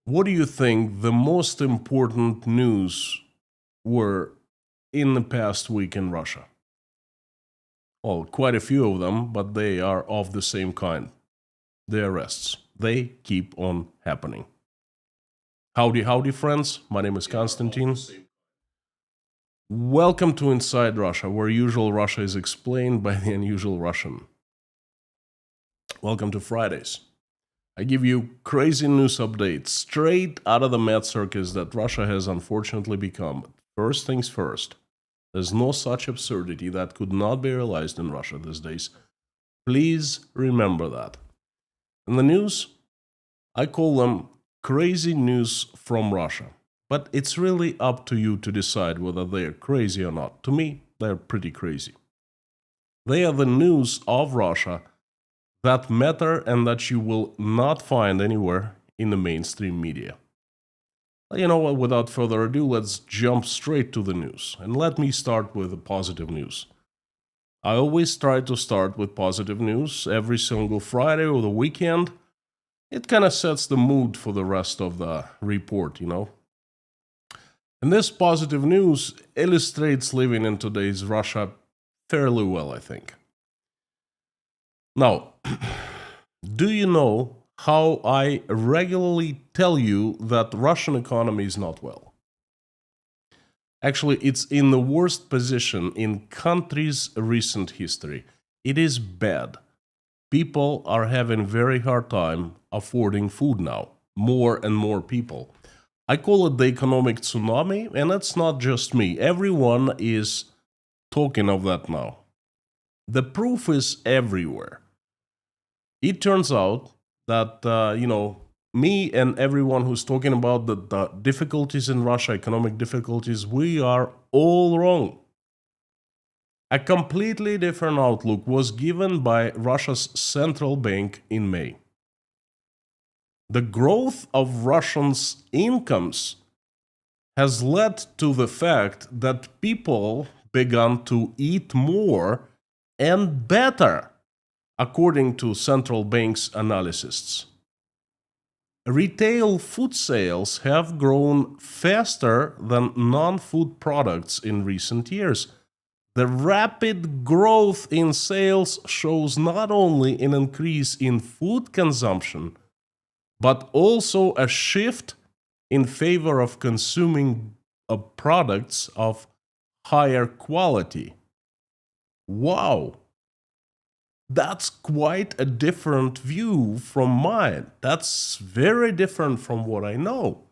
What do you think the most important news were in the past week in Russia? Well, quite a few of them, but they are of the same kind. The arrests. They keep on happening. Howdy, howdy, friends. My name is Konstantin. Welcome to Inside Russia, where usual Russia is explained by the unusual Russian. Welcome to Fridays. I give you crazy news updates straight out of the mad circus that Russia has unfortunately become. First things first, there's no such absurdity that could not be realized in Russia these days. Please remember that. In the news, I call them crazy news from Russia. But it's really up to you to decide whether they're crazy or not. To me, they're pretty crazy. They are the news of Russia that matter and that you will not find anywhere in the mainstream media. You know what, without further ado, let's jump straight to the news. And let me start with the positive news. I always try to start with positive news every single Friday or the weekend. It kind of sets the mood for the rest of the report, you know. And this positive news illustrates living in today's Russia fairly well, I think. Now, do you know how I regularly tell you that Russian economy is not well? Actually, it's in the worst position in country's recent history. It is bad. People are having very hard time affording food now. More and more people. I call it the economic tsunami, and it's not just me. Everyone is talking of that now. The proof is everywhere. It turns out that, me and everyone who's talking about the difficulties in Russia, economic difficulties, we are all wrong. A completely different outlook was given by Russia's central bank in May. The growth of Russians' incomes has led to the fact that people began to eat more and better, according to central bank's analysts. Retail food sales have grown faster than non-food products in recent years. The rapid growth in sales shows not only an increase in food consumption, but also a shift in favor of consuming products of higher quality. Wow! That's quite a different view from mine. That's very different from what I know.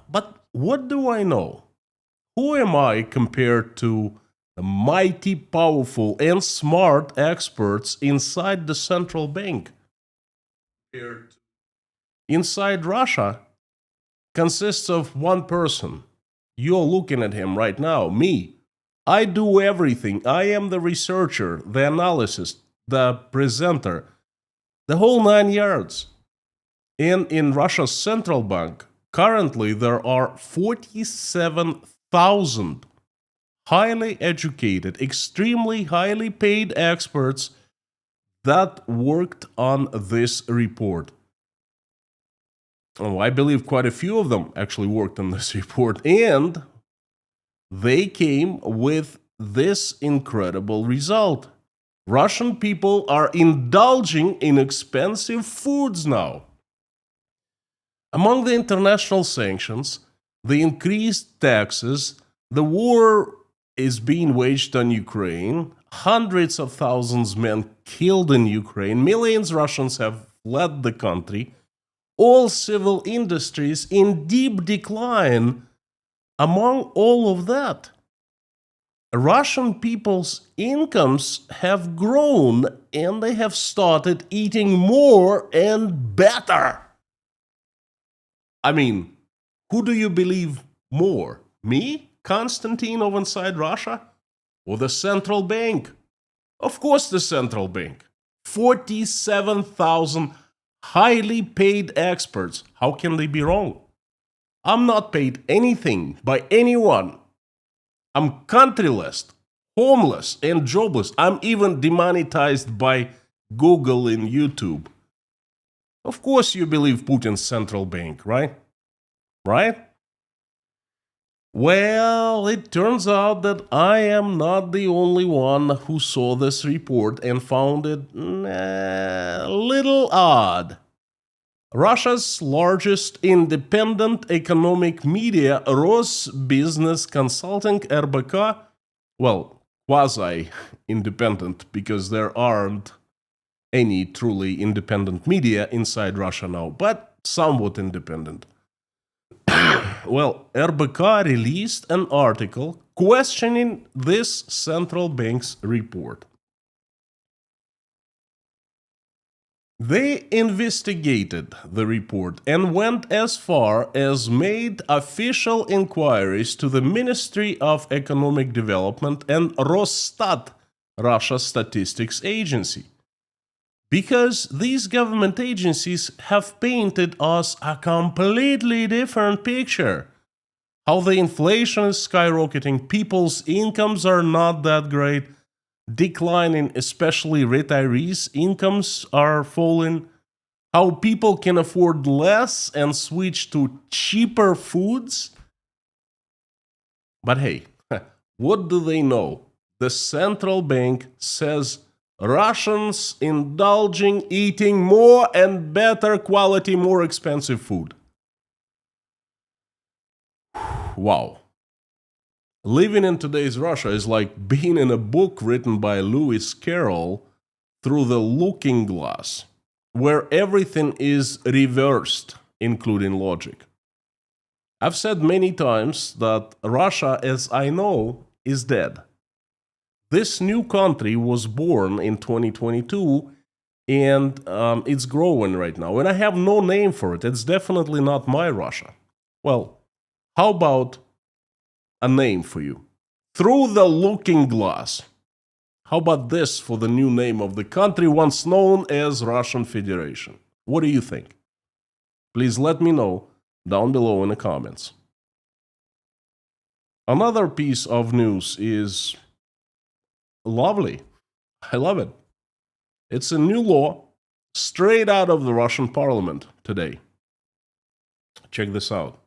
But what do I know? Who am I compared to the mighty, powerful, and smart experts inside the central bank? Inside Russia consists of one person. You're looking at him right now, me. I do everything. I am the researcher, the analyst, the presenter, the whole 9 yards. And in Russia's central bank, currently there are 47,000 highly educated, extremely highly paid experts that worked on this report. Oh, I believe quite a few of them actually worked on this report, and they came with this incredible result. Russian people are indulging in expensive foods now. Among the international sanctions, the increased taxes, the war is being waged on Ukraine, hundreds of thousands of men killed in Ukraine, millions of Russians have fled the country, all civil industries in deep decline. Among all of that, Russian people's incomes have grown and they have started eating more and better. I mean, who do you believe more? Me, Konstantin of Inside Russia? Or the central bank? Of course, the central bank. 47,000 highly paid experts. How can they be wrong? I'm not paid anything by anyone. I'm countryless, homeless, and jobless. I'm even demonetized by Google and YouTube. Of course you believe Putin's central bank, right? Right? Well, it turns out that I am not the only one who saw this report and found it a little odd. Russia's largest independent economic media, Business Consulting (RBK), well, quasi-independent because there aren't any truly independent media inside Russia now, but somewhat independent. Well, RBK released an article questioning this central bank's report. They investigated the report and went as far as made official inquiries to the Ministry of Economic Development and Rosstat, Russia's statistics agency. Because these government agencies have painted us a completely different picture. How the inflation is skyrocketing, people's incomes are not that great, declining, especially retirees' incomes are falling, how people can afford less and switch to cheaper foods. But hey, what do they know? The central bank says Russians indulging eating more and better quality, more expensive food. Wow. Living in today's Russia is like being in a book written by Lewis Carroll through the looking glass, where everything is reversed, including logic. I've said many times that Russia, as I know, is dead. This new country was born in 2022 and it's growing right now. And I have no name for it. It's definitely not my Russia. Well, how about a name for you? Through the looking glass. How about this for the new name of the country once known as Russian Federation? What do you think? Please let me know down below in the comments. Another piece of news is lovely. I love it. It's a new law straight out of the Russian parliament today. Check this out.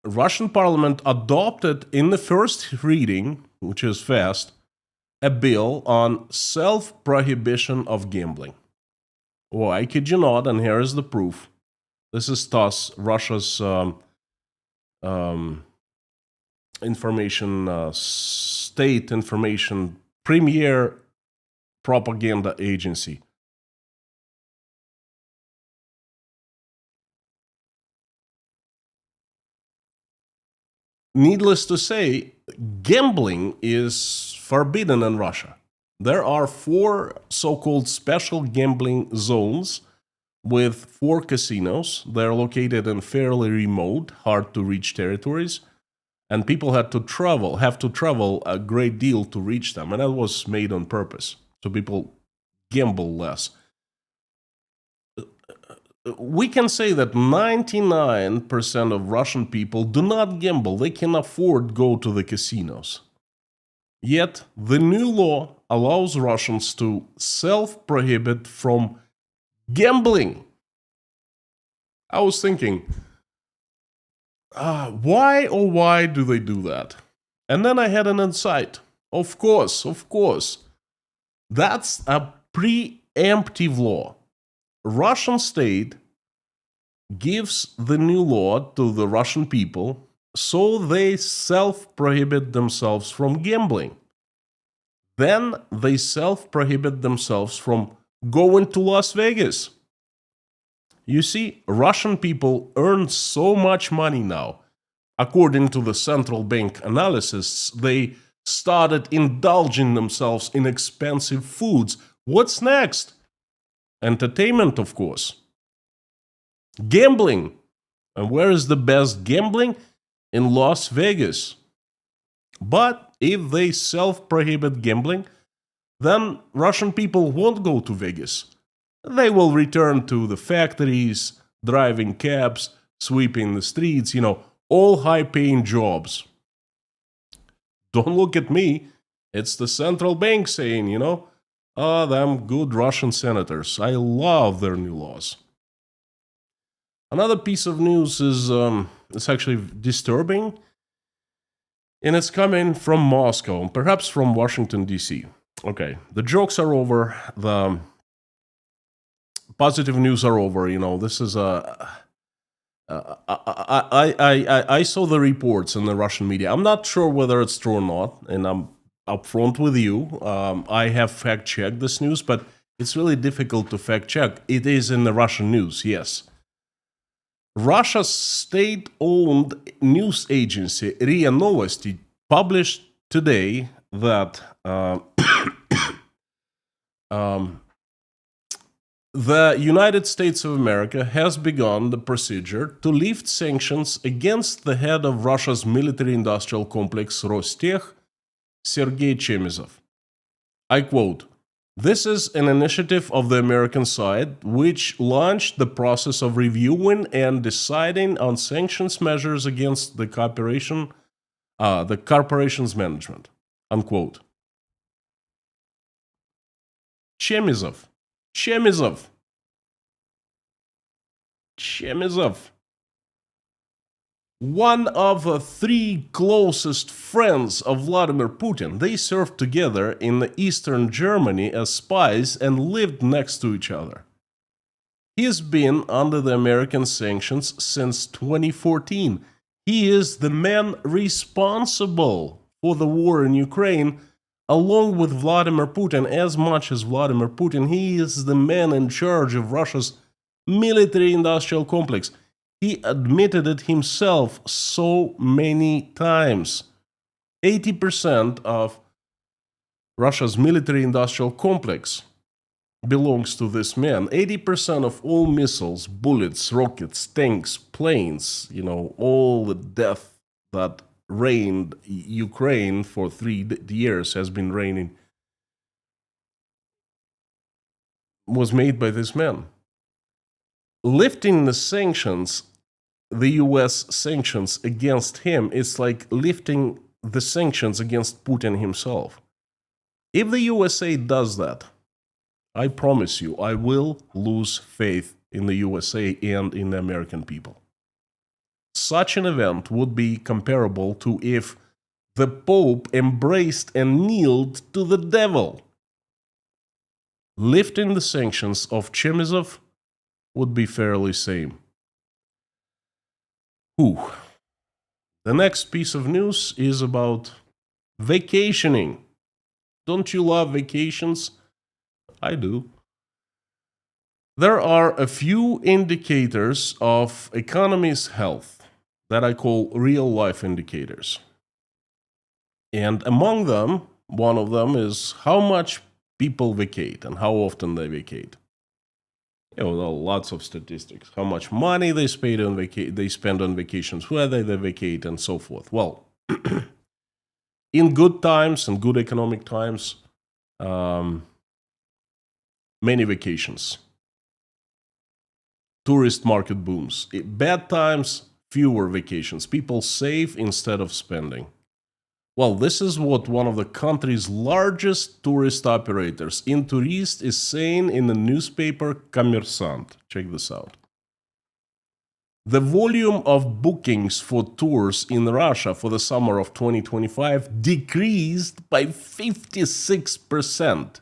Russian parliament adopted in the first reading, which is fast, a bill on self-prohibition of gambling. Oh, I kid you not, and here is the proof. This is TASS, Russia's information, state information, premier propaganda agency. Needless to say, gambling is forbidden in Russia. There are 4 so-called special gambling zones with 4 casinos. They're located in fairly remote, hard-to-reach territories, and people have to travel a great deal to reach them, and that was made on purpose, so people gamble less. We can say that 99% of Russian people do not gamble. They can afford to go to the casinos. Yet, the new law allows Russians to self-prohibit from gambling. I was thinking, why do they do that? And then I had an insight. Of course. That's a preemptive law. Russian state gives the new law to the Russian people so they self-prohibit themselves from gambling. Then they self-prohibit themselves from going to Las Vegas. You see, Russian people earn so much money now. According to the central bank analysis, they started indulging themselves in expensive foods. What's next? Entertainment, of course. Gambling. And where is the best gambling? In Las Vegas. But if they self-prohibit gambling, then Russian people won't go to Vegas. They will return to the factories, driving cabs, sweeping the streets, all high-paying jobs. Don't look at me. It's the central bank saying, Ah, them good Russian senators. I love their new laws. Another piece of news is it's actually disturbing, and it's coming from Moscow, perhaps from Washington D.C. Okay, the jokes are over. The positive news are over. You know, this is a. I saw the reports in the Russian media. I'm not sure whether it's true or not, and I'm upfront with you. I have fact checked this news, but it's really difficult to fact check. It is in the Russian news, yes. Russia's state-owned news agency RIA Novosti published today that um, the United States of America has begun the procedure to lift sanctions against the head of Russia's military-industrial complex Rostech, Sergei Chemezov. I quote, "This is an initiative of the American side which launched the process of reviewing and deciding on sanctions measures against the corporation's management." Unquote. Chemezov. Chemezov. Chemezov. One of the three closest friends of Vladimir Putin. They served together in eastern Germany as spies and lived next to each other. He's been under the American sanctions since 2014. He is the man responsible for the war in Ukraine, along with Vladimir Putin. As much as Vladimir Putin, he is the man in charge of Russia's military-industrial complex. He admitted it himself so many times. 80% of Russia's military-industrial complex belongs to this man. 80% of all missiles, bullets, rockets, tanks, planes, all the death that reigned Ukraine for 3 years has been reigning, was made by this man. Lifting the sanctions, the US sanctions against him, is like lifting the sanctions against Putin himself. If the USA does that, I promise you, I will lose faith in the USA and in the American people. Such an event would be comparable to if the Pope embraced and kneeled to the devil. Lifting the sanctions of Chemezov would be fairly same. Whew. The next piece of news is about vacationing. Don't you love vacations? I do. There are a few indicators of economy's health that I call real-life indicators. And among them, one of them is how much people vacate and how often they vacate. There are lots of statistics. How much money they spend on vacations, whether they vacate, and so forth. Well, in good times and good economic times, many vacations. Tourist market booms. Bad times, fewer vacations. People save instead of spending. Well, this is what one of the country's largest tourist operators, Intourist, is saying in the newspaper Kommersant. Check this out. The volume of bookings for tours in Russia for the summer of 2025 decreased by 56%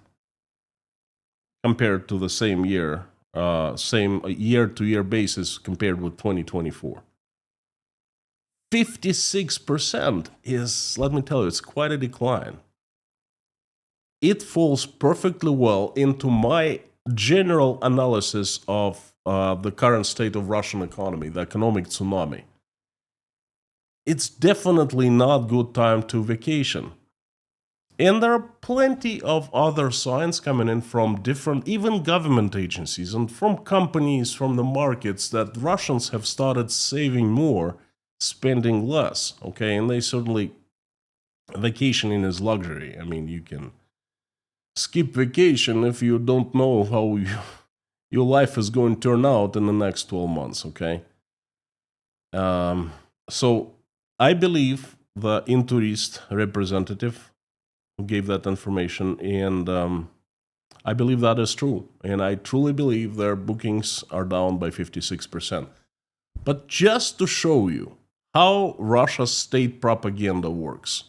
compared to the same year-to-year basis compared with 2024. 56% is, let me tell you, it's quite a decline. It falls perfectly well into my general analysis of the current state of Russian economy, the economic tsunami. It's definitely not good time to vacation. And there are plenty of other signs coming in from different, even government agencies and from companies, from the markets, that Russians have started saving more, spending less, okay? And they certainly, vacationing is luxury. I mean, you can skip vacation if you don't know how your life is going to turn out in the next 12 months, okay? So I believe the Intourist representative who gave that information, and I believe that is true. And I truly believe their bookings are down by 56%. But just to show you how Russia's state propaganda works,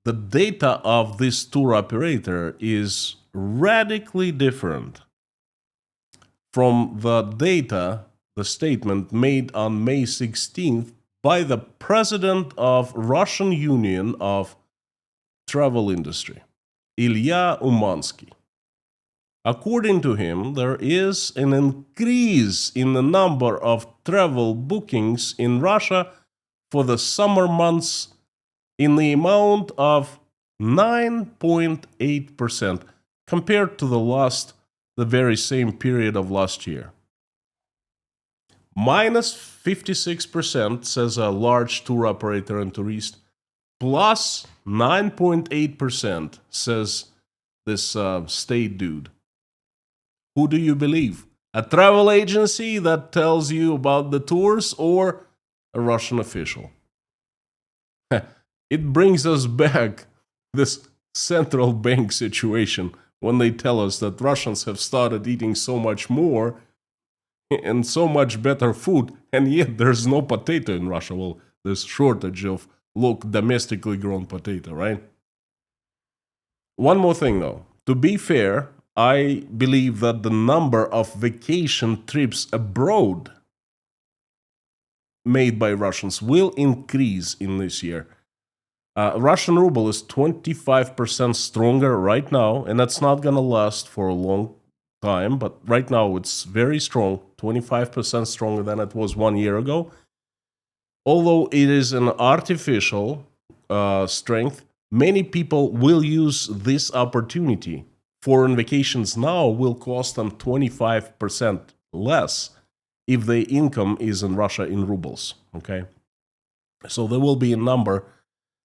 the data of this tour operator is radically different from the data, the statement made on May 16th by the president of Russian Union of Travel Industry, Ilya Umansky. According to him, there is an increase in the number of travel bookings in Russia for the summer months in the amount of 9.8% compared to the very same period of last year. Minus 56%, says a large tour operator and tourist, plus 9.8%, says this state dude. Who do you believe? A travel agency that tells you about the tours, or a Russian official? It brings us back this central bank situation when they tell us that Russians have started eating so much more and so much better food, and yet there's no potato in Russia. Well, there's shortage of domestically grown potato, right? One more thing though. To be fair, I believe that the number of vacation trips abroad made by Russians will increase in this year. Russian ruble is 25% stronger right now, and that's not going to last for a long time, but right now it's very strong, 25% stronger than it was 1 year ago. Although it is an artificial strength, many people will use this opportunity. Foreign vacations now will cost them 25% less if their income is in Russia in rubles, okay? So there will be a number,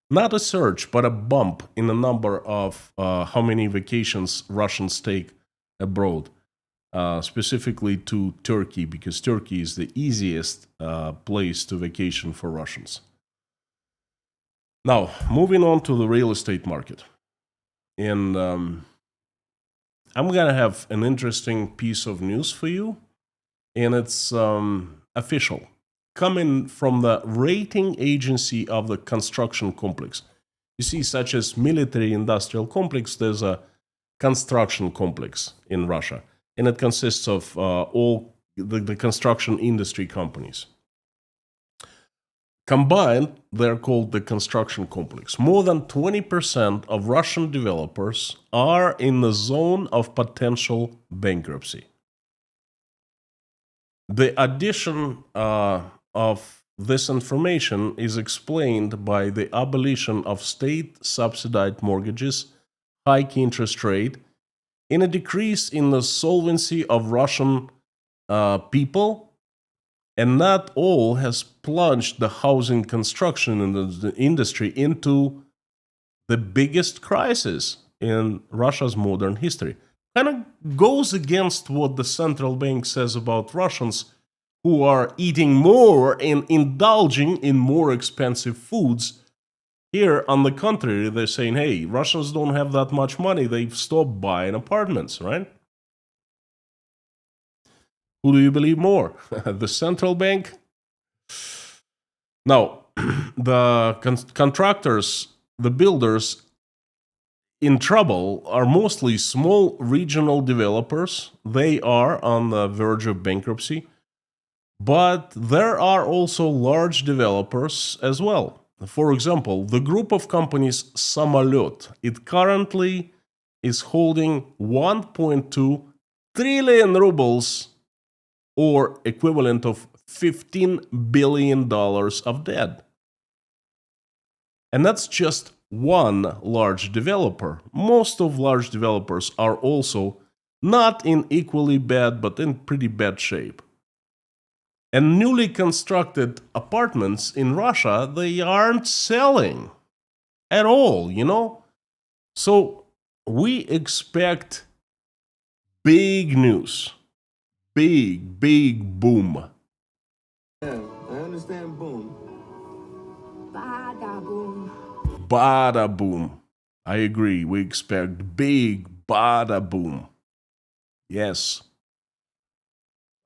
not a surge, but a bump in the number of how many vacations Russians take abroad, specifically to Turkey, because Turkey is the easiest place to vacation for Russians. Now, moving on to the real estate market. And I'm going to have an interesting piece of news for you, and it's official, coming from the rating agency of the construction complex. You see, such as military-industrial complex, there's a construction complex in Russia, and it consists of all the construction industry companies. Combined, they're called the construction complex. More than 20% of Russian developers are in the zone of potential bankruptcy. The addition of this information is explained by the abolition of state-subsidized mortgages, high interest rate, and a decrease in the solvency of Russian people. And not all has plunged the housing construction industry into the biggest crisis in Russia's modern history. Kind of goes against what the central bank says about Russians who are eating more and indulging in more expensive foods. Here, on the contrary, they're saying, hey, Russians don't have that much money. They've stopped buying apartments, right? Who do you believe more? The central bank? Now, the contractors, the builders in trouble are mostly small regional developers. They are on the verge of bankruptcy. But there are also large developers as well. For example, the group of companies Samolyot, it currently is holding 1.2 trillion rubles, or equivalent of $15 billion of debt. And that's just one large developer. Most of large developers are also not in equally bad, but in pretty bad shape. And newly constructed apartments in Russia, they aren't selling at all, you know? So we expect big news. Big boom. Yeah, I understand boom. Bada boom. Bada boom. I agree. We expect big bada boom. Yes.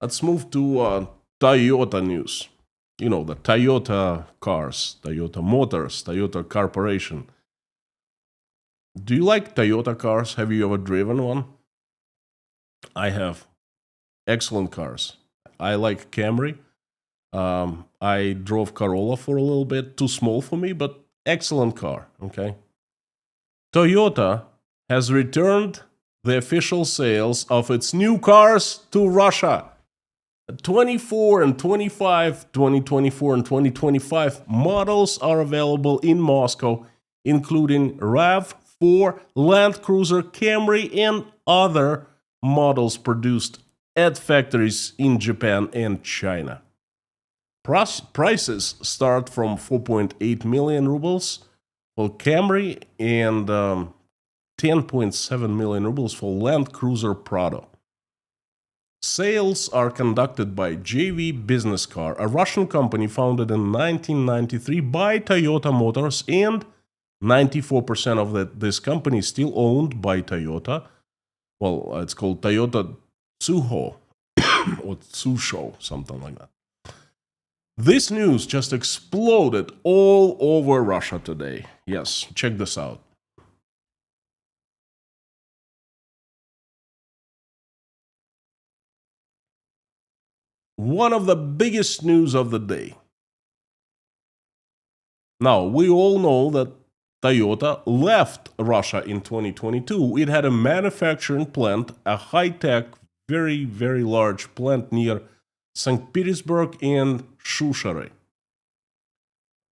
Let's move to Toyota news. You know, the Toyota cars, Toyota Motors, Toyota Corporation. Do you like Toyota cars? Have you ever driven one? I have. Excellent cars. I like Camry. I drove Corolla for a little bit, too small for me, but excellent car. Okay. Toyota has returned the official sales of its new cars to Russia. 24 and 25, 2024 and 2025 models are available in Moscow, including RAV4, Land Cruiser, Camry, and other models produced at factories in Japan and China. Prices start from 4.8 million rubles for Camry and 10.7 million rubles for Land Cruiser Prado. Sales are conducted by JV Business Car, a Russian company founded in 1993 by Toyota Motors, and 94% of this company is still owned by Toyota. Well, it's called Toyota Tsuho or Tsusho, something like that. This news just exploded all over Russia today. Yes, check this out. One of the biggest news of the day. Now, we all know that Toyota left Russia in 2022. It had a manufacturing plant, a high-tech, very, very large plant near St. Petersburg and Shushare.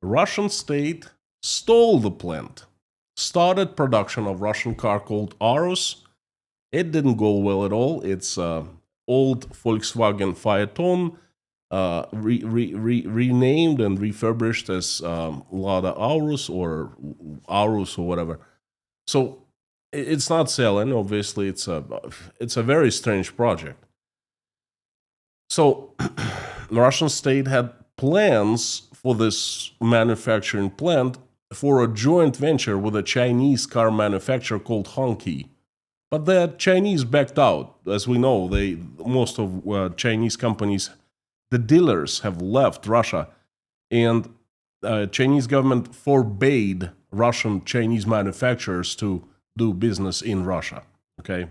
Russian state stole the plant, started production of Russian car called Arus. It didn't go well at all. It's old Volkswagen Phaeton, renamed and refurbished as Lada Aurus or Aurus or whatever. So it's not selling. Obviously, it's a very strange project. So the Russian state had plans for this manufacturing plant for a joint venture with a Chinese car manufacturer called Hongqi. But the Chinese backed out. As we know, most of Chinese companies, the dealers have left Russia, and Chinese government forbade Russian Chinese manufacturers to do business in Russia. Okay,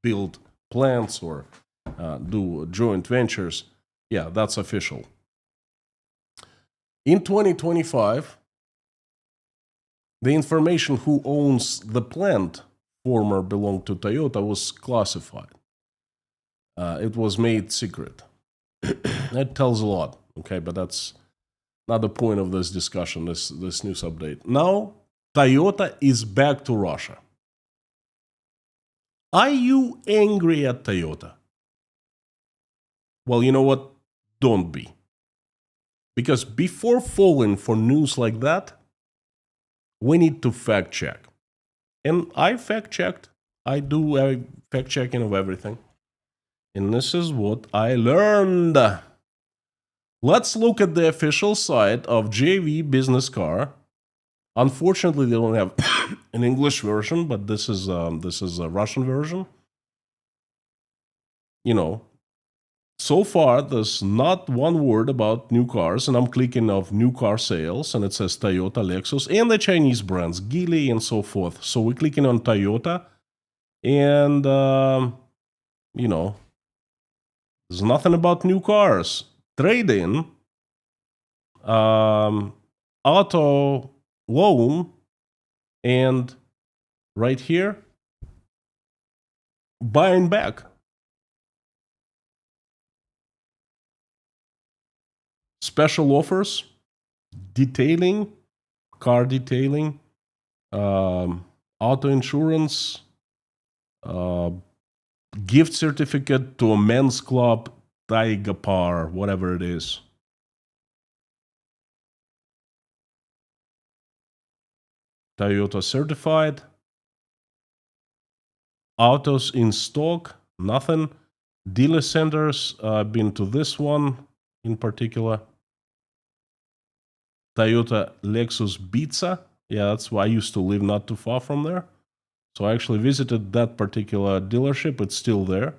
build plants or do joint ventures. Yeah, that's official. In 2025, the information who owns the plant former belonged to Toyota was classified. It was made secret. That tells a lot, okay, but that's not the point of this discussion, this news update. Now, Toyota is back to Russia. Are you angry at Toyota? Well, you know what? Don't be. Because before falling for news like that, we need to fact check. And I fact checked. I do a fact checking of everything. And this is what I learned. Let's look at the official site of JV Business Car. Unfortunately, they don't have an English version, but this is a Russian version. You know, so far there's not one word about new cars, and I'm clicking of new car sales, and it says Toyota, Lexus, and the Chinese brands, Geely, and so forth. So we're clicking on Toyota, and you know, there's nothing about new cars. Trade-in, auto loan, and right here, buying back. Special offers, detailing, car detailing, auto insurance, gift certificate to a men's club, Taiga Par, whatever it is. Toyota certified. Autos in stock, nothing. Dealer centers, I've been to this one in particular. Toyota Lexus Pizza. Yeah, that's why I used to live not too far from there. So I actually visited that particular dealership. It's still there.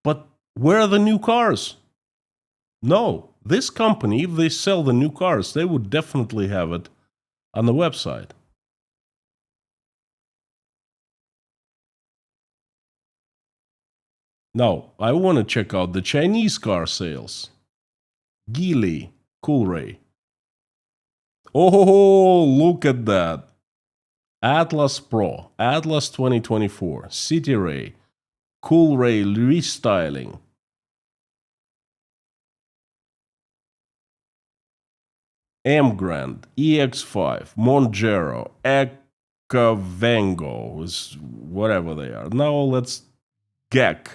But where are the new cars? No, this company, if they sell the new cars, they would definitely have it on the website. Now, I want to check out the Chinese car sales. Geely, Coolray. Oh, look at that. Atlas Pro, Atlas 2024, City Ray, Coolray restyling. M Grand, EX5, Monjero, Ecavengo, is whatever they are. Now let's GEC,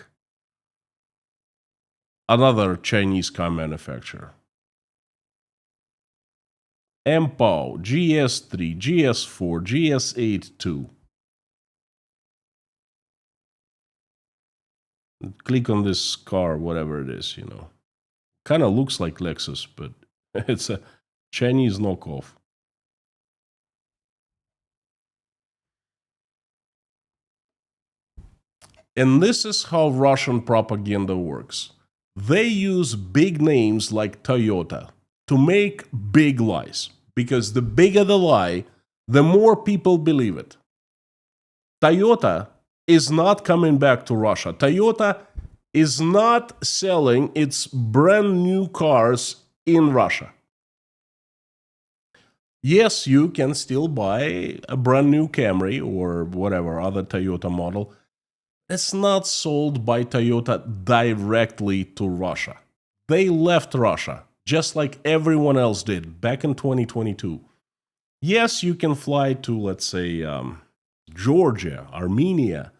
another Chinese car manufacturer. MPOW, GS3, GS4, GS8 2. Click on this car, whatever it is, Kind of looks like Lexus, but it's a Chinese knockoff. And this is how Russian propaganda works. They use big names like Toyota to make big lies, because the bigger the lie, the more people believe it. Toyota is not coming back to Russia. Toyota is not selling its brand new cars in Russia. Yes, you can still buy a brand new Camry or whatever other Toyota model. It's not sold by Toyota directly to Russia. They left Russia, just like everyone else did back in 2022. Yes, you can fly to, let's say, Georgia, Armenia,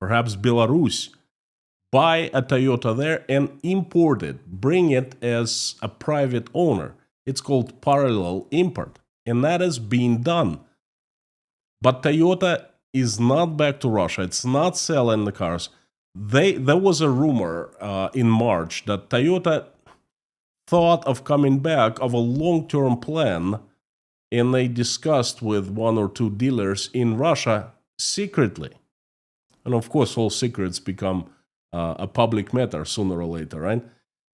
perhaps Belarus, buy a Toyota there and import it, bring it as a private owner. It's called parallel import, and that is being done. But Toyota is not back to Russia. It's not selling the cars. There was a rumor in March that Toyota thought of coming back, of a long-term plan, and they discussed with one or two dealers in Russia secretly. And of course, all secrets become a public matter sooner or later, right?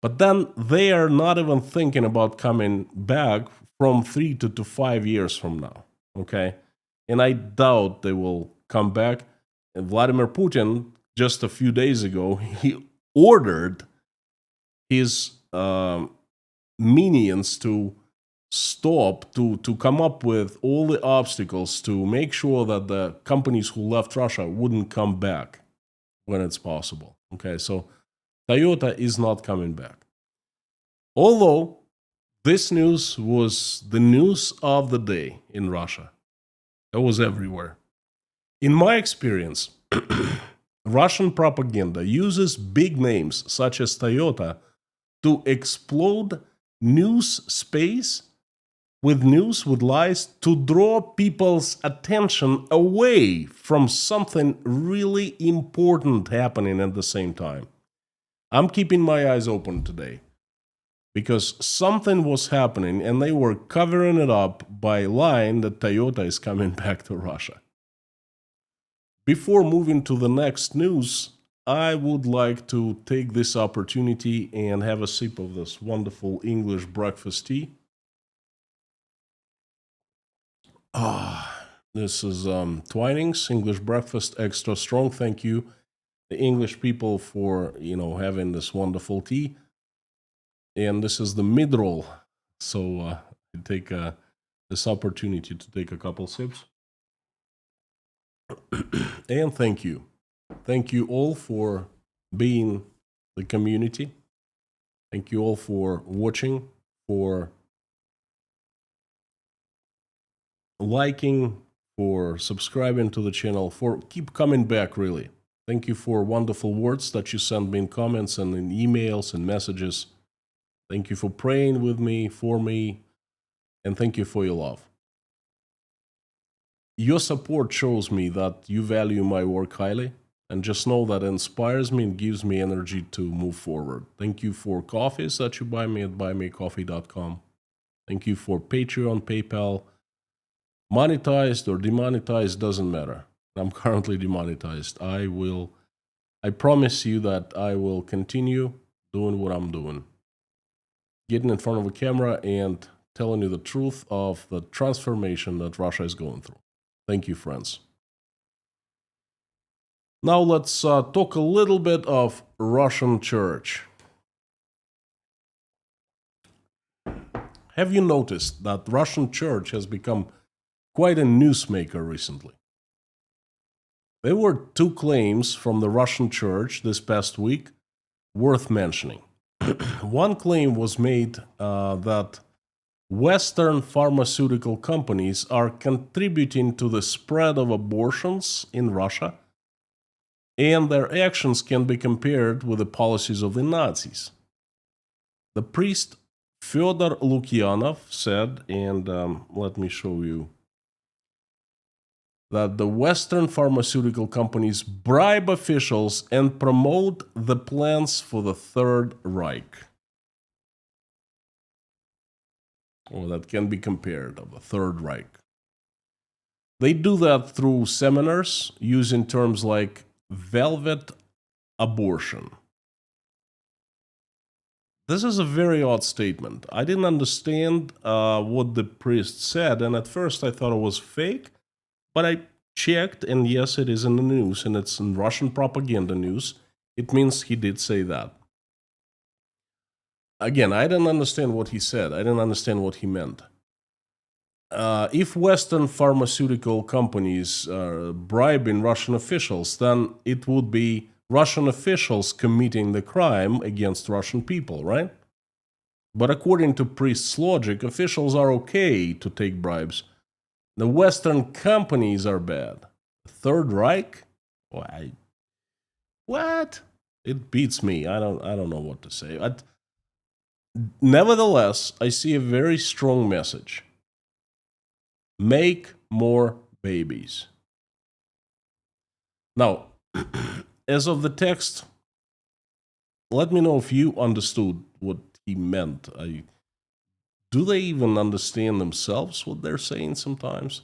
But then they are not even thinking about coming back from 3 to 5 years from now, okay? And I doubt they will come back. And Vladimir Putin, just a few days ago, he ordered his minions to stop, to come up with all the obstacles to make sure that the companies who left Russia wouldn't come back when it's possible. Okay, so Toyota is not coming back. Although this news was the news of the day in Russia. It was everywhere. In my experience, Russian propaganda uses big names such as Toyota to explode news space with news, with lies, to draw people's attention away from something really important happening at the same time. I'm keeping my eyes open today because something was happening and they were covering it up by lying that Toyota is coming back to Russia. Before moving to the next news, I would like to take this opportunity and have a sip of this wonderful English breakfast tea. This is Twinings English breakfast extra strong. Thank you, the English people, for having this wonderful tea. And this is the mid roll, so I take this opportunity to take a couple sips. And thank you all for being the community. Thank you all for watching, for liking, for subscribing to the channel, for keep coming back, really. Thank you for wonderful words that you send me in comments and in emails and messages. Thank you for praying with me, for me, and thank you for your love. Your support shows me that you value my work highly, And just know that it inspires me and gives me energy to move forward. Thank you for coffees that you buy me at buymeacoffee.com. Thank you for Patreon, PayPal. Monetized or demonetized, doesn't matter. I'm currently demonetized. I promise you that I will continue doing what I'm doing. Getting in front of a camera and telling you the truth of the transformation that Russia is going through. Thank you, friends. Now let's talk a little bit of Russian church. Have you noticed that Russian church has become quite a newsmaker recently? There were two claims from the Russian church this past week worth mentioning. One claim was made that Western pharmaceutical companies are contributing to the spread of abortions in Russia, and their actions can be compared with the policies of the Nazis. The priest Fyodor Lukyanov said, and let me show you, that the Western pharmaceutical companies bribe officials and promote the plans for the Third Reich. Or that can be compared of the Third Reich. They do that through seminars using terms like velvet abortion. This is a very odd statement. I didn't understand what the priest said, and at first I thought it was fake, but I checked, and yes, it is in the news, and it's in Russian propaganda news. It means he did say that. Again, I didn't understand what he said. I didn't understand what he meant. If Western pharmaceutical companies are bribing Russian officials, then it would be Russian officials committing the crime against Russian people, right? But according to priest's logic, officials are okay to take bribes. The Western companies are bad. Third Reich? Why? What? It beats me. I don't know what to say. Nevertheless, I see a very strong message. Make more babies. Now, as of the text, let me know if you understood what he meant. Do they even understand themselves what they're saying sometimes?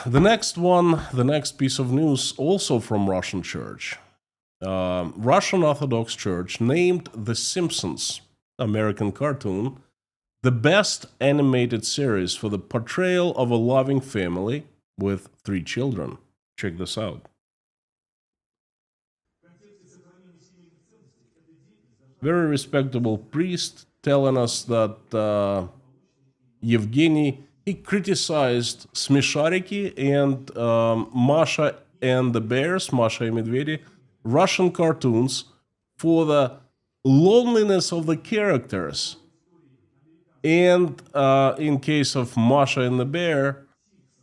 The next piece of news, also from Russian church. Russian Orthodox Church named The Simpsons, American cartoon, the best animated series for the portrayal of a loving family with 3 children. Check this out. Very respectable priest telling us that Yevgeny, he criticized Smeshariki and Masha and the Bears, Masha and Medvedi, Russian cartoons, for the loneliness of the characters. And in case of Masha and the Bear,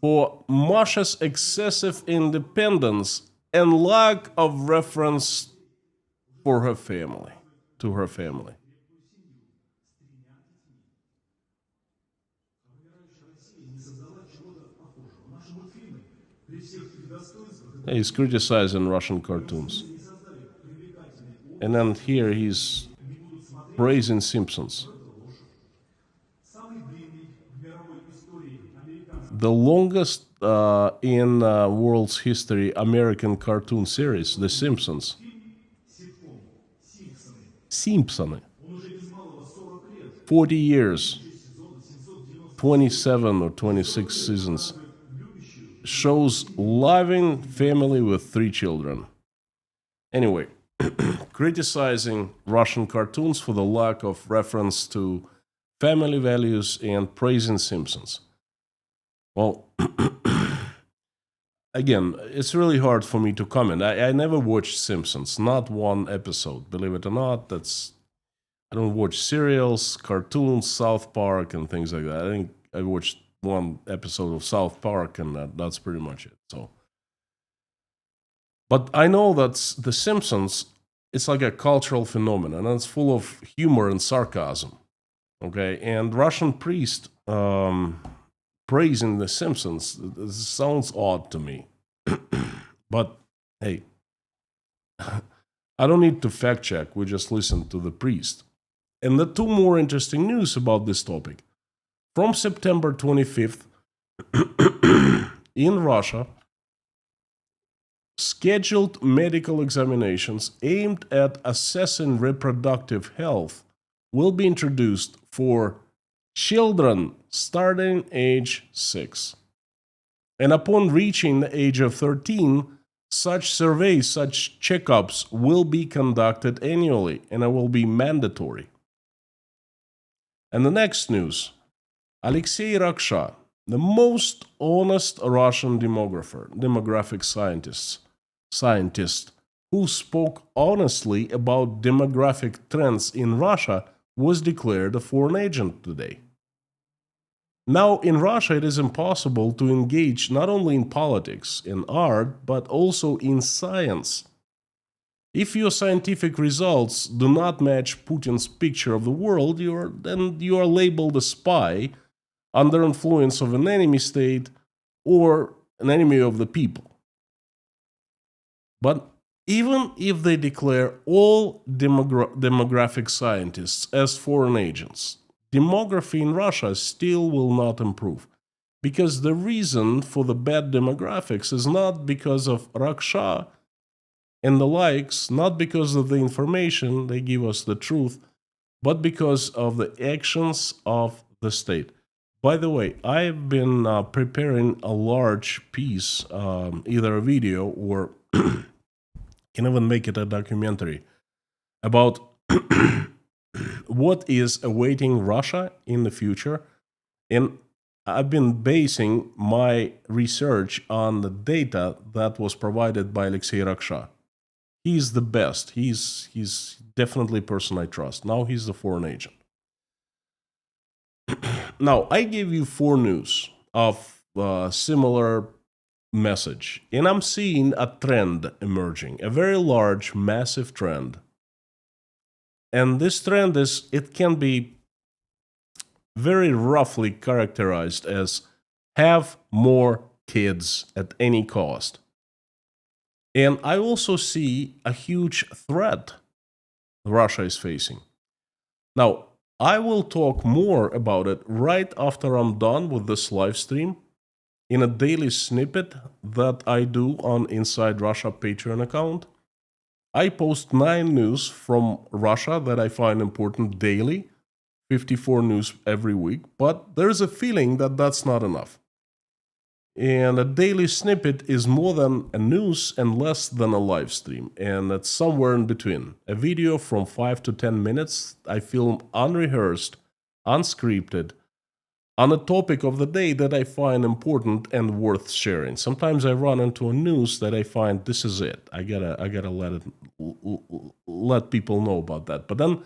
for Masha's excessive independence and lack of reference for her family, to her family. He's criticizing Russian cartoons. And then here he's praising Simpsons. The longest in world's history American cartoon series, The Simpsons. Simpsons. 40 years. 27 or 26 seasons. Shows loving family with 3 children. Anyway, criticizing Russian cartoons for the lack of reference to family values and praising Simpsons. Well, again, it's really hard for me to comment. I never watched Simpsons, not one episode. Believe it or not, I don't watch serials, cartoons, South Park, and things like that. I think I watched one episode of South Park, and that's pretty much it. So, but I know that The Simpsons, it's like a cultural phenomenon, and it's full of humor and sarcasm. Okay, and Russian priest praising The Simpsons, it sounds odd to me. But Hey, I don't need to fact check, we just listen to the priest. And the two more interesting news about this topic. From September 25th, in Russia, scheduled medical examinations aimed at assessing reproductive health will be introduced for children starting age 6. And upon reaching the age of 13, such surveys, such checkups will be conducted annually and it will be mandatory. And the next news, Alexei Raksha, the most honest Russian demographic scientist who spoke honestly about demographic trends in Russia, was declared a foreign agent today. Now, in Russia, it is impossible to engage not only in politics, in art, but also in science. If your scientific results do not match Putin's picture of the world, then you are labeled a spy under influence of an enemy state or an enemy of the people. But even if they declare all demographic scientists as foreign agents, demography in Russia still will not improve. Because the reason for the bad demographics is not because of Raksha and the likes, not because of the information, they give us the truth, but because of the actions of the state. By the way, I've been preparing a large piece, either a video or can even make it a documentary, about what is awaiting Russia in the future. And I've been basing my research on the data that was provided by Alexei Raksha. He's the best. He's definitely a person I trust. Now he's the foreign agent. Now, I gave you 4 news of similar message, and I'm seeing a trend emerging, a very large, massive trend. And this trend it can be very roughly characterized as have more kids at any cost. And I also see a huge threat Russia is facing. Now, I will talk more about it right after I'm done with this live stream in a daily snippet that I do on Inside Russia Patreon account. I post 9 news from Russia that I find important daily, 54 news every week, but there's a feeling that that's not enough. And a daily snippet is more than a news and less than a live stream, and it's somewhere in between. A video from 5 to 10 minutes I film unrehearsed, unscripted, on a topic of the day that I find important and worth sharing. Sometimes I run into a news that I find this is it. I gotta let people know about that. But then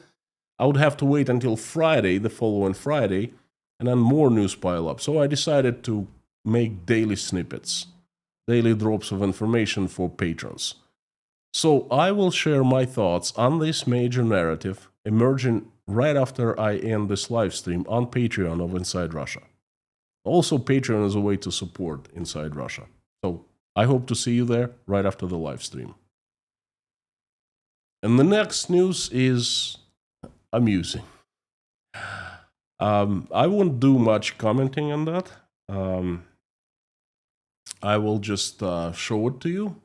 I would have to wait until Friday, the following Friday, and then more news pile up. So I decided to make daily snippets, daily drops of information for patrons. So I will share my thoughts on this major narrative emerging right after I end this live stream on Patreon of Inside Russia. Also, Patreon is a way to support Inside Russia. So I hope to see you there right after the live stream. And the next news is amusing. I won't do much commenting on that. I will just show it to you.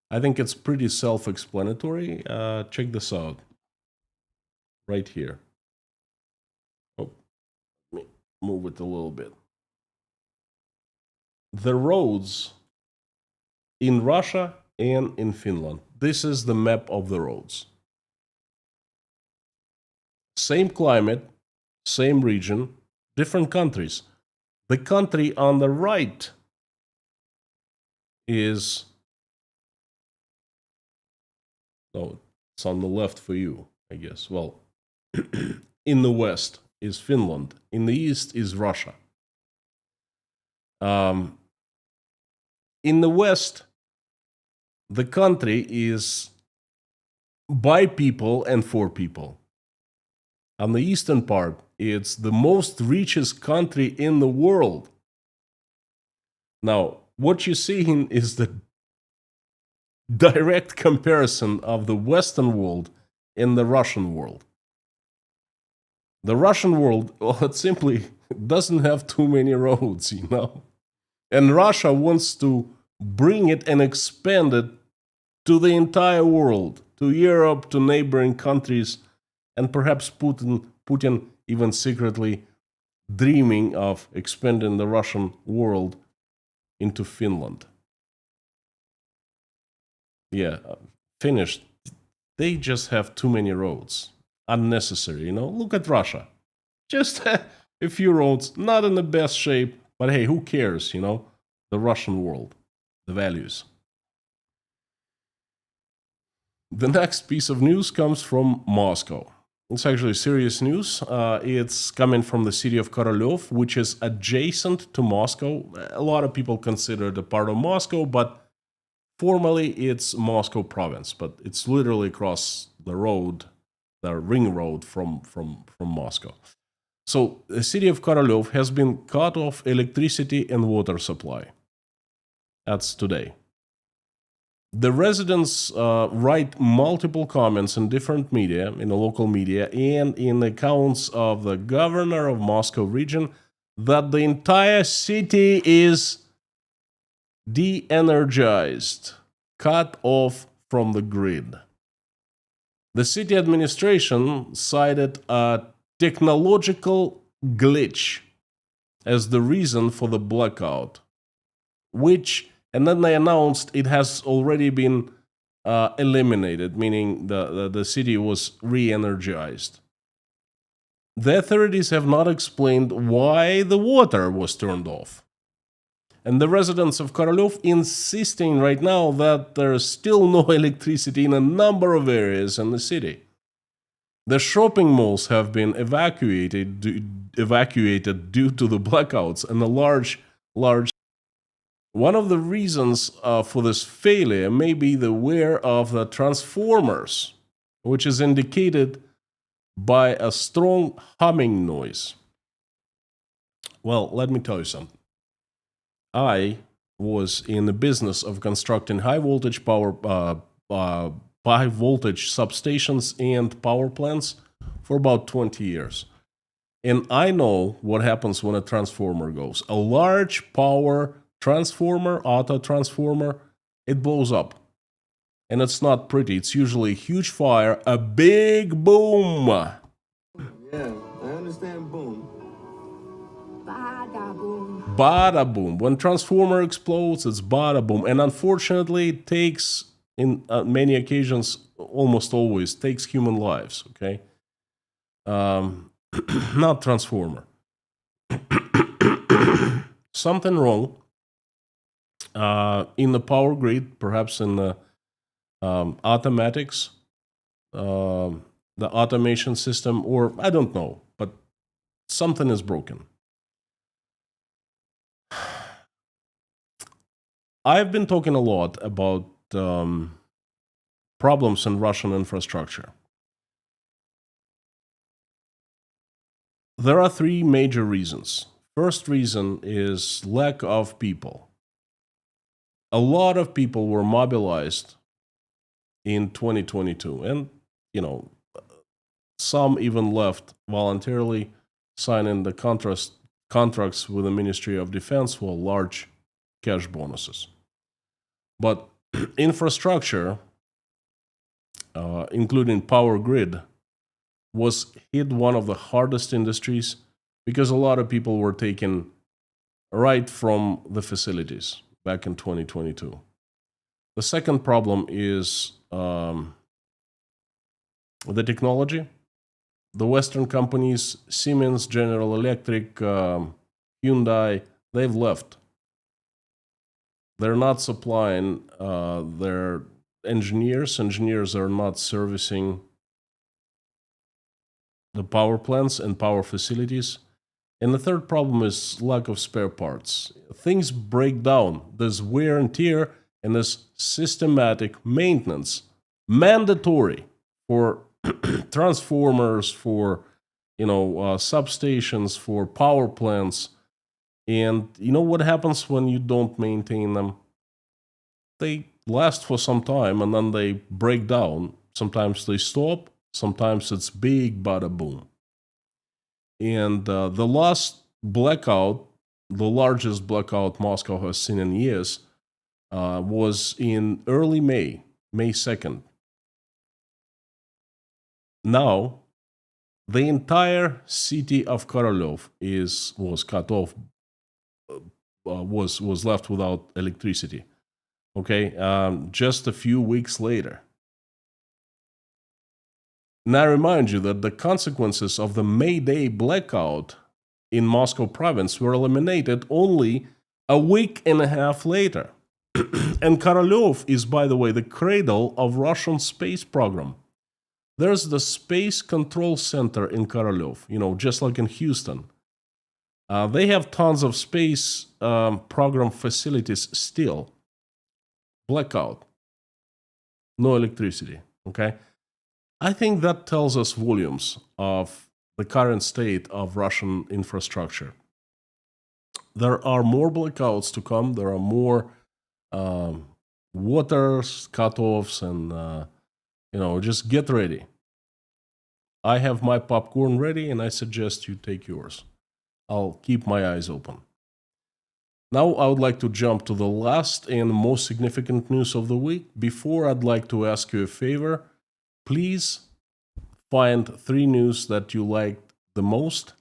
I think it's pretty self-explanatory. Check this out. Right here. Oh, let me move it a little bit. The roads in Russia and in Finland. This is the map of the roads. Same climate, same region, different countries. The country on the right is... No, it's on the left for you, I guess. Well, in the west is Finland. In the east is Russia. In the west, the country is by people and for people. On the eastern part, it's the most richest country in the world. Now, what you're seeing is the direct comparison of the Western world and the Russian world. The Russian world, well, it simply doesn't have too many roads, you know? And Russia wants to bring it and expand it to the entire world, to Europe, to neighboring countries, and perhaps Putin even secretly dreaming of expanding the Russian world into Finland. Yeah, finished. They just have too many roads. Unnecessary, you know? Look at Russia. Just a few roads, not in the best shape, but hey, who cares, you know? The Russian world, the values. The next piece of news comes from Moscow. It's actually serious news. It's coming from the city of Korolev, which is adjacent to Moscow. A lot of people consider it a part of Moscow, but formally it's Moscow province. But it's literally across the road, the ring road from Moscow. So the city of Korolev has been cut off electricity and water supply. That's today. The residents write multiple comments in different media, in the local media, and in accounts of the governor of Moscow region that the entire city is de-energized, cut off from the grid. The city administration cited a technological glitch as the reason for the blackout, and then they announced it has already been eliminated, meaning the city was re-energized. The authorities have not explained why the water was turned off. And the residents of Korolev insisting right now that there's still no electricity in a number of areas in the city. The shopping malls have been evacuated due to the blackouts, and a large. One of the reasons for this failure may be the wear of the transformers, which is indicated by a strong humming noise. Well, let me tell you something. I was in the business of constructing high voltage substations and power plants for about 20 years. And I know what happens when a transformer goes. A large power transformer, auto transformer, it blows up. And it's not pretty. It's usually a huge fire, a big boom. Yeah, I understand boom. Bada boom. Bada boom. When transformer explodes, it's bada boom. And unfortunately, it takes, in many occasions, almost always, takes human lives, okay? Not transformer. Something wrong in the power grid, perhaps in the automatics, the automation system, or I don't know, but something is broken. I've been talking a lot about problems in Russian infrastructure. There are three major reasons. First reason is lack of people. A lot of people were mobilized in 2022, and some even left voluntarily, signing the contracts with the Ministry of Defense for large cash bonuses. But infrastructure, including power grid, was hit one of the hardest industries because a lot of people were taken right from the facilities back in 2022. The second problem is the technology. The Western companies, Siemens, General Electric, Hyundai, they've left. They're not supplying their engineers. Engineers are not servicing the power plants and power facilities. And the third problem is lack of spare parts. Things break down. There's wear and tear, and there's systematic maintenance, mandatory for transformers, for substations, for power plants. And you know what happens when you don't maintain them? they last for some time and then they break down. Sometimes they stop, sometimes it's big bada boom. And the last blackout, the largest blackout Moscow has seen in years, was in early May, May 2nd. Now, the entire city of Korolev was cut off, was left without electricity. Okay, just a few weeks later. Now, I remind you that the consequences of the May Day blackout in Moscow province were eliminated only a week and a half later. And Korolev is, by the way, the cradle of Russian space program. There's the Space Control Center in Korolev, just like in Houston. They have tons of space program facilities still. Blackout. No electricity, okay? I think that tells us volumes of the current state of Russian infrastructure. There are more blackouts to come. There are more water cutoffs, and just get ready. I have my popcorn ready, and I suggest you take yours. I'll keep my eyes open. Now I would like to jump to the last and most significant news of the week. Before, I'd like to ask you a favor. Please find 3 news that you liked the most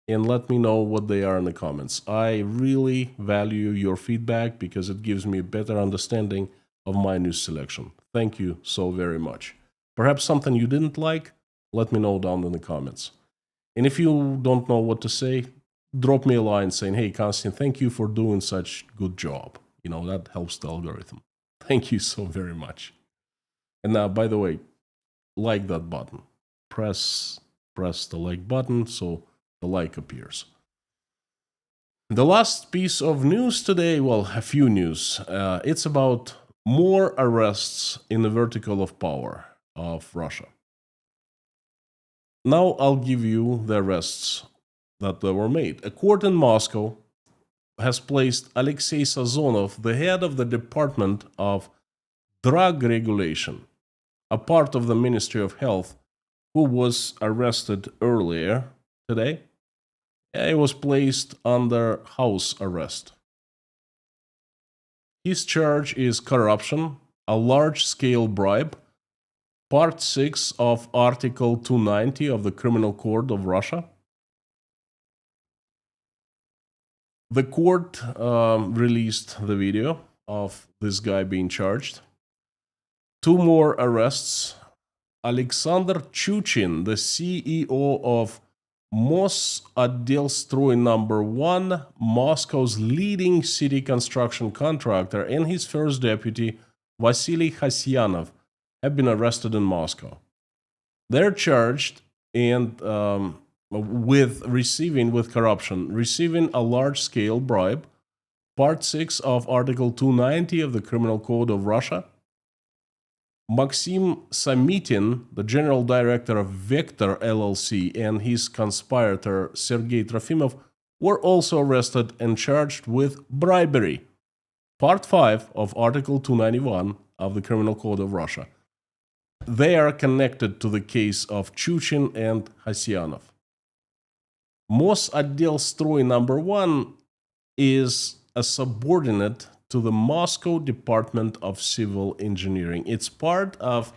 and let me know what they are in the comments. I really value your feedback because it gives me a better understanding of my news selection. Thank you so very much. Perhaps something you didn't like, let me know down in the comments. And if you don't know what to say, drop me a line saying, hey, Konstantin, thank you for doing such good job. That helps the algorithm. Thank you so very much. And now, by the way, like that button. Press the like button so the like appears. The last piece of news today, well, a few news. It's about more arrests in the vertical of power of Russia. Now I'll give you the arrests that were made. A court in Moscow has placed Alexei Sazonov, the head of the Department of Drug Regulation, a part of the Ministry of Health, who was arrested earlier today. He was placed under house arrest. His charge is corruption, a large-scale bribe, Part 6 of Article 290 of the Criminal Code of Russia. The court released the video of this guy being charged. 2 more arrests. Alexander Chuchin, the CEO of Mosotdelstroy No. 1, Moscow's leading city construction contractor, and his first deputy, Vasily Khasyanov, have been arrested in Moscow. They're charged with corruption, receiving a large-scale bribe, Part 6 of Article 290 of the Criminal Code of Russia. Maxim Samitin, the general director of Vector LLC, and his conspirator Sergei Trofimov were also arrested and charged with bribery, Part 5 of Article 291 of the Criminal Code of Russia. They are connected to the case of Chuchin and Khasyanov. Mosotdelstroy No. 1 is a subordinate to the Moscow Department of Civil Engineering. It's part of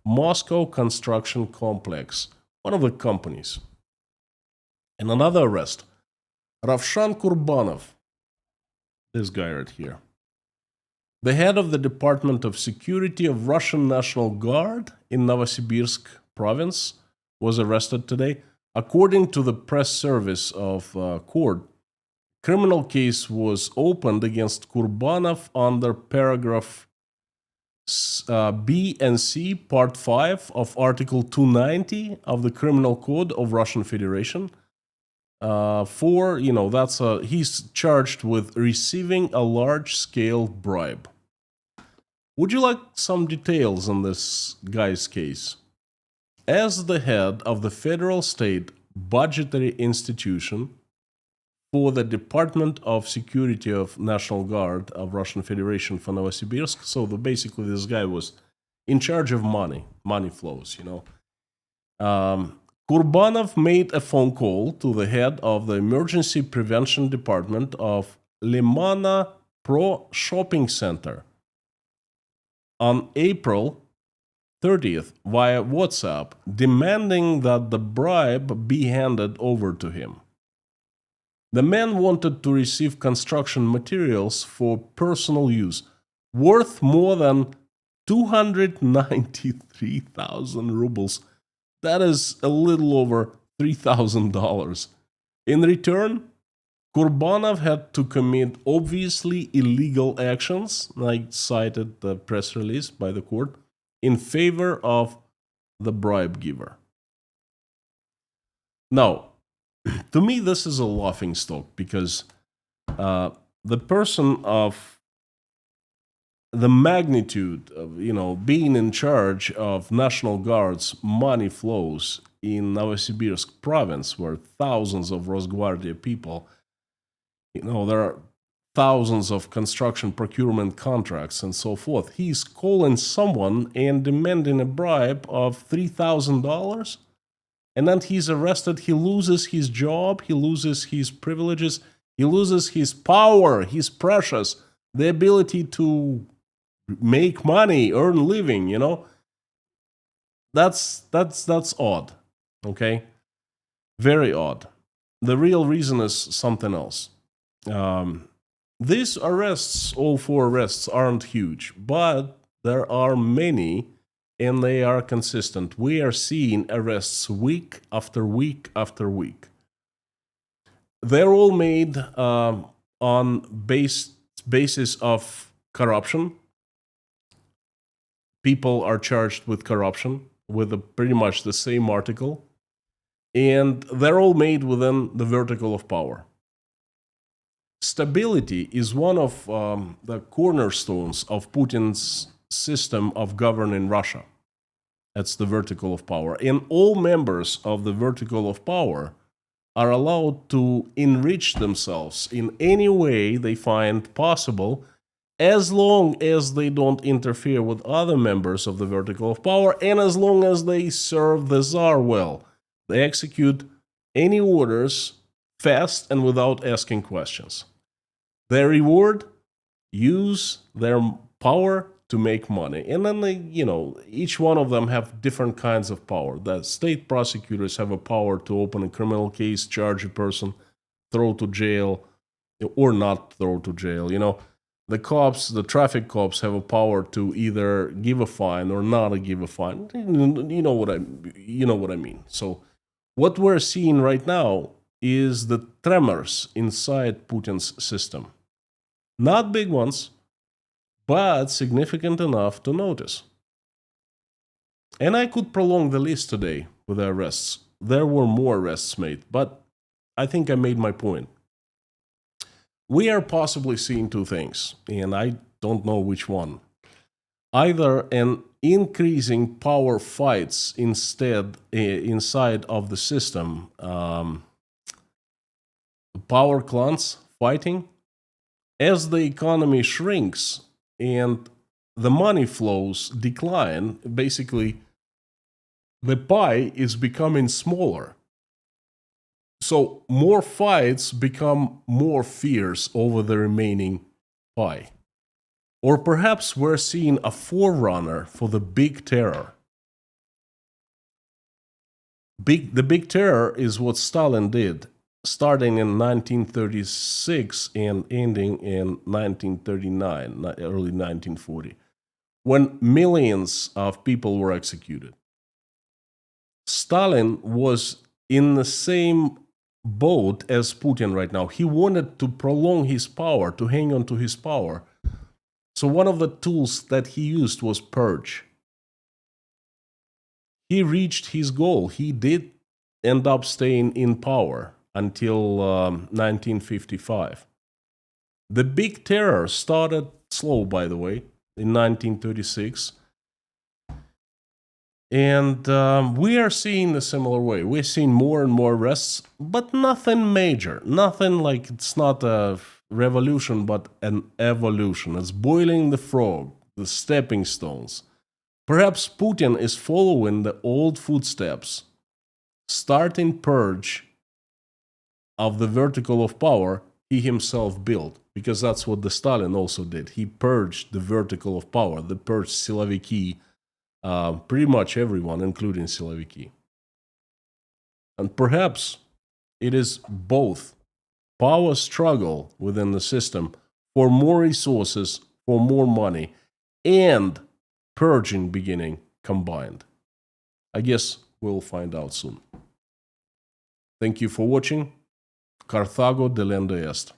Moscow Construction Complex, one of the companies. And another arrest, Rafan Kurbanov, this guy right here, the head of the Department of Security of Russian National Guard in Novosibirsk province, was arrested today. According to the press service of court, criminal case was opened against Kurbanov under paragraph B and C, Part 5 of Article 290 of the Criminal Code of Russian Federation. He's charged with receiving a large-scale bribe. Would you like some details on this guy's case? As the head of the federal state budgetary institution, for the Department of Security of National Guard of Russian Federation for Novosibirsk. So basically this guy was in charge of money flows, Kurbanov made a phone call to the head of the Emergency Prevention Department of Limana Pro Shopping Center on April 30th via WhatsApp, demanding that the bribe be handed over to him. The man wanted to receive construction materials for personal use, worth more than 293,000 rubles. That is a little over $3,000. In return, Kurbanov had to commit obviously illegal actions, like cited the press release by the court, in favor of the bribe giver. Now, to me, this is a laughing stock because the person of the magnitude of, being in charge of National Guard's money flows in Novosibirsk province, where thousands of Rosguardia people, there are thousands of construction procurement contracts and so forth. He's calling someone and demanding a bribe of $3,000, and then he's arrested. He loses his job, he loses his privileges, he loses his power, his precious, the ability to make money, earn living, That's odd, okay? Very odd. The real reason is something else. These arrests, all 4 arrests, aren't huge, but there are many, and they are consistent. We are seeing arrests week after week after week. They're all made on basis of corruption. People are charged with corruption with pretty much the same article, and they're all made within the vertical of power. Stability is one of the cornerstones of Putin's system of governing Russia. That's the vertical of power. And all members of the vertical of power are allowed to enrich themselves in any way they find possible, as long as they don't interfere with other members of the vertical of power, and as long as they serve the Tsar well. They execute any orders fast and without asking questions. Their reward, use their power to make money. And then each one of them have different kinds of power. The state prosecutors have a power to open a criminal case, charge a person, throw to jail, or not throw to jail, The cops, the traffic cops, have a power to either give a fine or not give a fine. You know what I mean. So what we're seeing right now is the tremors inside Putin's system. Not big ones, but significant enough to notice. And I could prolong the list today with the arrests. There were more arrests made, but I think I made my point. We are possibly seeing 2 things, and I don't know which one. Either an increasing power fights inside of the system, power clans fighting. As the economy shrinks and the money flows decline, basically the pie is becoming smaller. So more fights become more fierce over the remaining pie. Or perhaps we're seeing a forerunner for the Big Terror. The Big Terror is what Stalin did, starting in 1936 and ending in 1939, early 1940, when millions of people were executed. Stalin was in the same boat as Putin right now. He wanted to prolong his power, to hang on to his power. So one of the tools that he used was purge. He reached his goal. He did end up staying in power until 1955. The Big Terror started slow, by the way, in 1936. And we are seeing a similar way. We're seeing more and more arrests, but nothing major. Nothing like it's not a revolution, but an evolution. It's boiling the frog, the stepping stones. Perhaps Putin is following the old footsteps, starting purge of the vertical of power he himself built, because that's what the Stalin also did. He purged the vertical of power, the purged Siloviki, pretty much everyone, including Siloviki. And perhaps it is both power struggle within the system for more resources, for more money, and purging beginning combined. I guess we'll find out soon. Thank you for watching. Carthago delende est.